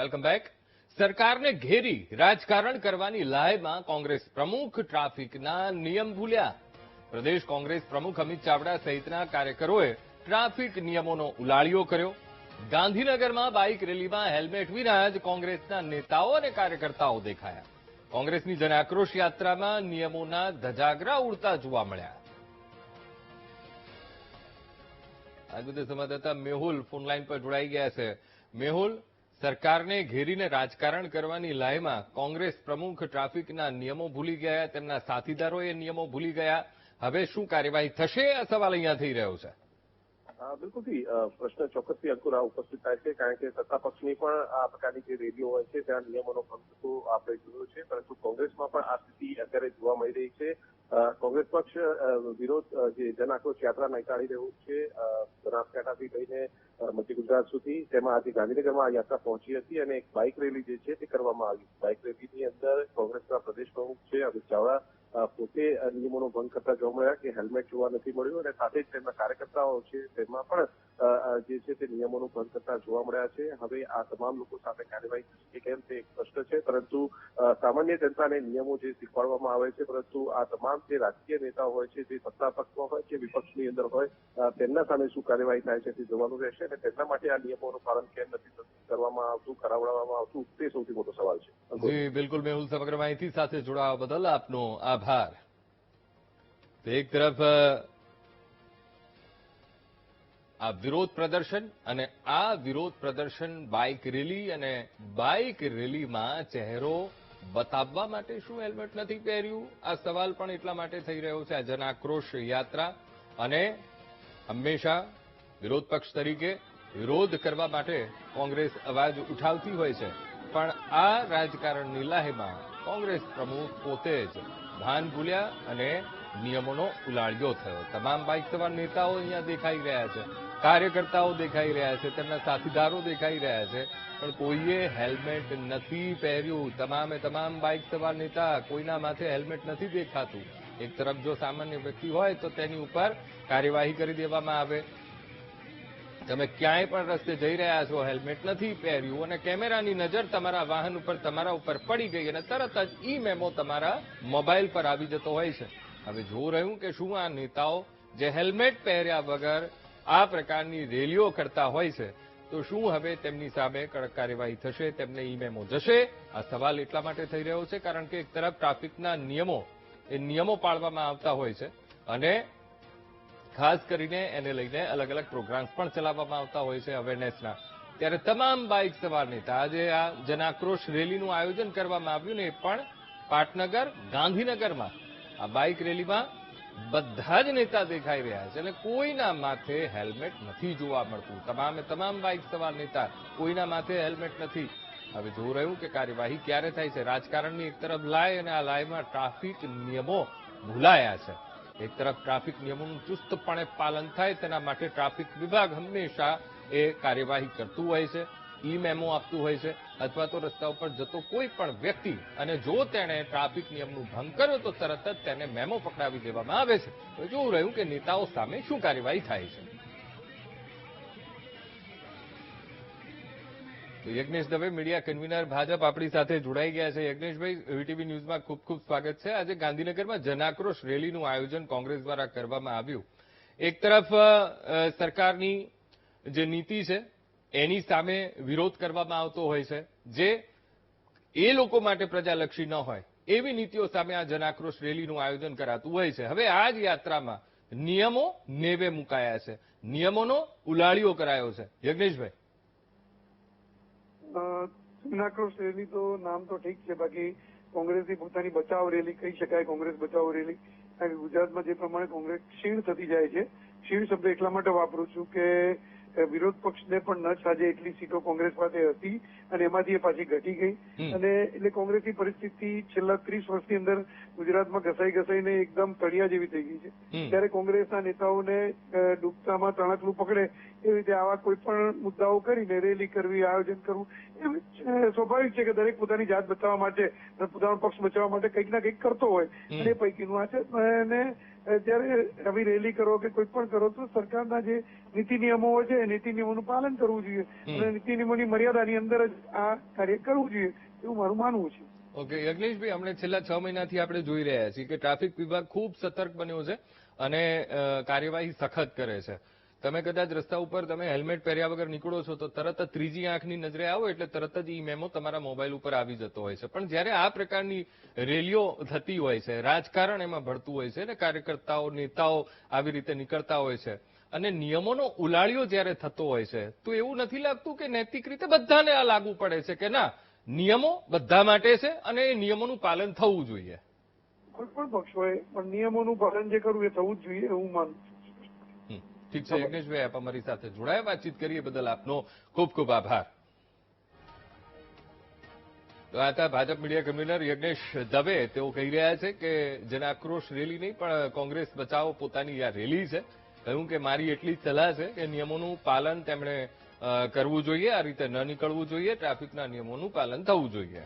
Welcome back. સરકારને ઘેરી રાજકારણ કરવાની લાહેમાં કોંગ્રેસ પ્રમુખ ટ્રાફિકના નિયમ ભૂલ્યા. પ્રદેશ કોંગ્રેસ પ્રમુખ અમિત ચાવડા સહિતના કાર્યકરોએ ટ્રાફિક નિયમોનો ઉલાળ્યો કર્યો. ગાંધીનગરમાં બાઇક રેલીમાં હેલ્મેટ વિના જ કોંગ્રેસના નેતાઓ અને કાર્યકર્તાઓ દેખાયા. કોંગ્રેસની જનાક્રોશ યાત્રામાં નિયમોના ધજાગરા ઉડતા જોવા મળ્યા. આ બધે સંવાદદાતા મેહુલ ફોનલાઈન પર જોડાઈ ગયા છે. મેહુલ, સરકારને ઘેરીને રાજકારણ કરવાની લાહેમાં કોંગ્રેસ પ્રમુખ ટ્રાફિકના નિયમો ભૂલી ગયા, તેમના સાથીદારો એ નિયમો ભૂલી ગયા. હવે શું કાર્યવાહી થશે, આ સવાલ અહીંયા થઈ રહ્યો છે. બિલકુલથી પ્રશ્ન ચોક્કસથી અંકુર ઉપસ્થિત થાય છે, કારણ કે સત્તા પક્ષની પણ આ પ્રકારની જે રેલીઓ હોય છે ત્યાં નિયમોનો ભંગ થતો આપણે જોયો છે, પરંતુ કોંગ્રેસમાં પણ આ સ્થિતિ અત્યારે જોવા મળી રહી છે. કોંગ્રેસ પક્ષ વિરોધ જે જન આક્રોશ યાત્રા નીકાળી રહ્યું છે બનાસકાંઠાથી લઈને મધ્ય ગુજરાત સુધી, તેમાં આજે ગાંધીનગરમાં આ યાત્રા પહોંચી હતી અને એક બાઇક રેલી જે છે તે કરવામાં આવી. બાઇક રેલીની અંદર કોંગ્રેસના પ્રદેશ પ્રમુખ છે અમિત ચાવડા પોતે નિયમોનો ભંગ કરતા જોવા મળ્યા કે હેલ્મેટ જોવા નથી મળ્યું, અને સાથે જ તેમના કાર્યકર્તાઓ છે તેમાં પણ જે છે તે નિયમોનો ભંગ કરતા જોવા મળ્યા છે. હવે આ તમામ લોકો સામે કાર્યવાહી થશે કેમ તે એક પ્રશ્ન છે, પરંતુ સામાન્ય જનતાને નિયમો જે શીખવાડવામાં આવે છે, પરંતુ આ તમામ જે રાજકીય નેતાઓ હોય છે, જે સત્તા પક્ષમાં હોય કે વિપક્ષની અંદર હોય, તેમના સામે શું કાર્યવાહી થાય છે તે જોવાનું રહેશે, અને તેમના માટે આ નિયમોનું પાલન કેમ નથી કરવામાં આવતું, કરાવડાવવામાં આવતું, તે સૌથી મોટો સવાલ છે. જી બિલકુલ મેહુલ, સમગ્ર માહિતી સાથે જોડાવા બદલ આપનો આભાર. એક તરફ આ વિરોધ પ્રદર્શન અને આ વિરોધ પ્રદર્શન બાઇક રેલી, અને બાઇક રેલીમાં ચહેરો બતાવવા માટે શું હેલ્મેટ નથી પહેર્યું, આ સવાલ પણ એટલા માટે થઈ રહ્યો છે. આ જન આક્રોશ યાત્રા, અને હંમેશા વિરોધ પક્ષ તરીકે વિરોધ કરવા માટે કોંગ્રેસ અવાજ ઉઠાવતી હોય છે, પણ આ રાજકારણની લાહેમાં કોંગ્રેસ પ્રમુખ પોતે જ ભાન ભૂલ્યા અને નિયમોનો ઉલાળ્યો થયો. તમામ બાઇક સવાર નેતાઓ અહીંયા દેખાઈ રહ્યા છે, કાર્યકર્તાઓ દેખાઈ રહ્યા છે, તેમના સાથીદારો દેખાઈ રહ્યા છે, પણ કોઈએ હેલ્મેટ નથી પહેર્યું. તમામ બાઇક સવાર નેતા, કોઈના માથે હેલ્મેટ નથી દેખાતું. એક તરફ જો સામાન્ય વ્યક્તિ હોય તો તેની ઉપર કાર્યવાહી કરી દેવામાં આવે. તમે ક્યાંય પણ રસ્તે જઈ રહ્યા છો, હેલ્મેટ નથી પહેર્યું અને કેમેરાની નજર તમારા વાહન ઉપર, તમારા ઉપર પડી ગઈ અને તરત જ ઈ મેમો તમારા મોબાઈલ પર આવી જતો હોય છે. હવે જોઈ રહ્યું કે શું આ નેતાઓ જે હેલ્મેટ પહેર્યા વગર આ પ્રકારની રેલીઓ કરતા હોય છે, તો શું હવે તેમની સામે કડક કાર્યવાહી થશે, તેમને ઈ મેમો જશે? આ સવાલ એટલા માટે થઈ રહ્યો છે કારણ કે એક તરફ ટ્રાફિકના નિયમો પાળવામાં આવતા હોય છે, અને ખાસ કરીને એને લઈને અલગ અલગ પ્રોગ્રામ્સ પણ ચલાવવામાં આવતા હોય છે અવેરનેસના. ત્યારે તમામ બાઇક સવાર નેતા, આજે આ જન આક્રોશ રેલીનું આયોજન કરવામાં આવ્યું ને એ પણ પાટનગર, ગાંધીનગરમાં આ બાઇક રેલીમાં બધા જ નેતા દેખાઈ રહ્યા છે અને કોઈના માથે હેલ્મેટ નથી જોવા મળતું. તમામ બાઇક સવાર નેતા, કોઈના માથે હેલ્મેટ નથી. હવે જોઈ રહ્યું કે કાર્યવાહી ક્યારે થાય છે. રાજકારણની એક તરફ લાય, અને આ લાયમાં ટ્રાફિક નિયમો ભૂલાયા છે. એક તરફ ટ્રાફિક નિયમોનું ચુસ્તપણે પાલન થાય તેના માટે ટ્રાફિક વિભાગ હંમેશા એ કાર્યવાહી કરતું હોય છે, ઈ મેમો આપતું હોય છે, અથવા તો રસ્તા ઉપર જતો કોઈ પણ વ્યક્તિ અને જો તેણે ટ્રાફિક નિયમનું ભંગ કર્યો તો તરત જ તેને મેમો પકડાવી દેવામાં આવે છે. તો જોવું રહ્યું કે નેતાઓ સામે શું કાર્યવાહી થાય છે. યજ્ઞેશ દવે, મીડિયા કન્વીનર ભાજપ, આપણી સાથે જોડાઈ ગયા છે. યજ્ઞેશભાઈ, વીટીવી ન્યૂઝમાં ખૂબ ખૂબ સ્વાગત છે. આજે ગાંધીનગરમાં જનાક્રોશ રેલીનું આયોજન કોંગ્રેસ દ્વારા કરવામાં આવ્યું. એક તરફ સરકારની જે નીતિ છે એની સામે વિરોધ કરવામાં આવતો હોય છે, જે એ લોકો માટે પ્રજાલક્ષી ન હોય એવી નીતિઓ સામે આ જનાક્રોશ રેલીનું આયોજન કરાતું હોય છે. હવે આ જ યાત્રામાં નિયમો નેવે મુકાયા છે, નિયમોનો ઉલાળ્યો કરાયો છે. યજ્ઞેશભાઈ, જનાક્રોશ રેલી તો નામ તો ઠીક છે, બાકી કોંગ્રેસની પોતાની બચાવ રેલી કહી શકાય. કોંગ્રેસ બચાવ રેલી, કારણ કે ગુજરાતમાં જે પ્રમાણે કોંગ્રેસ ક્ષીણ થતી જાય છે, ક્ષીણ શબ્દ એટલા માટે વાપરું છું કે વિરોધ પક્ષને પણ ન સાજે એટલી સીટો કોંગ્રેસ પાસે હતી અને એમાંથી એ પાછી ઘટી ગઈ, અને એટલે કોંગ્રેસની પરિસ્થિતિ છેલ્લા 30 વર્ષની અંદર ગુજરાતમાં ઘસાઈને એકદમ તળિયા જેવી થઈ ગઈ છે. ત્યારે કોંગ્રેસના નેતાઓને ડૂબતામાં તણખલું પકડે એવી રીતે આવા કોઈ પણ મુદ્દાઓ કરીને રેલી કરવી, આયોજન કરવું એ સ્વાભાવિક છે કે દરેક પોતાની જાત બચાવવા માટે પોતાનો પક્ષ બચાવવા માટે કંઈક ના કંઈક કરતો હોય અને એ પૈકીનું આ છે. અને જયારે આવી રેલી કરો કે કોઈ પણ કરો તો સરકારના જે નીતિ નિયમો હોય છે એ નીતિ નિયમોનું પાલન કરવું જોઈએ અને નીતિ નિયમોની મર્યાદાની અંદર જ આ કાર્ય કરવું જોઈએ એવું મારું માનવું છે. ઓકે યજ્ઞેશભાઈ, આપણે છેલ્લા 6 મહિનાથી આપણે જોઈ રહ્યા છીએ કે ટ્રાફિક વિભાગ ખૂબ સતર્ક બન્યો છે અને કાર્યવાહી સખત કરે છે. તમે કદાચ રસ્તા ઉપર તમે હેલ્મેટ પહેર્યા વગર નીકળો છો તો તરત જ ત્રીજી આંખની નજરે આવો એટલે તરત જ ઈ મેમો તમારા મોબાઈલ ઉપર આવી જતો હોય છે. પણ જ્યારે આ પ્રકારની રેલીઓ થતી હોય છે, રાજકારણ એમાં ભળતું હોય છે ને કાર્યકર્તાઓ, નેતાઓ આવી રીતે નીકળતા હોય છે અને નિયમોનો ઉલાળ્યો જ્યારે થતો હોય છે તો એવું નથી લાગતું કે નૈતિક રીતે બધાને આ લાગુ પડે છે કે ના, નિયમો બધા માટે છે અને એ નિયમોનું પાલન થવું જોઈએ? કોઈ પણ પક્ષ હોય પણ નિયમોનું પાલન જે કરવું એ થવું જ જોઈએ એવું માનું. ઠીક છે યજ્ઞેશભાઈ, આપ અમારી સાથે જોડાયા, વાતચીત કરીએ બદલ આપનો ખૂબ ખૂબ આભાર. તો આ હતા ભાજપ મીડિયા કન્વીનર યજ્ઞેશ દવે. તેઓ કહી રહ્યા છે કે જન આક્રોશ રેલી નહીં પણ કોંગ્રેસ બચાવો પોતાની આ રેલી છે. કહ્યું કે મારી એટલી જ સલાહ છે કે નિયમોનું પાલન તેમણે કરવું જોઈએ, આ રીતે ન નીકળવું જોઈએ, ટ્રાફિકના નિયમોનું પાલન થવું જોઈએ.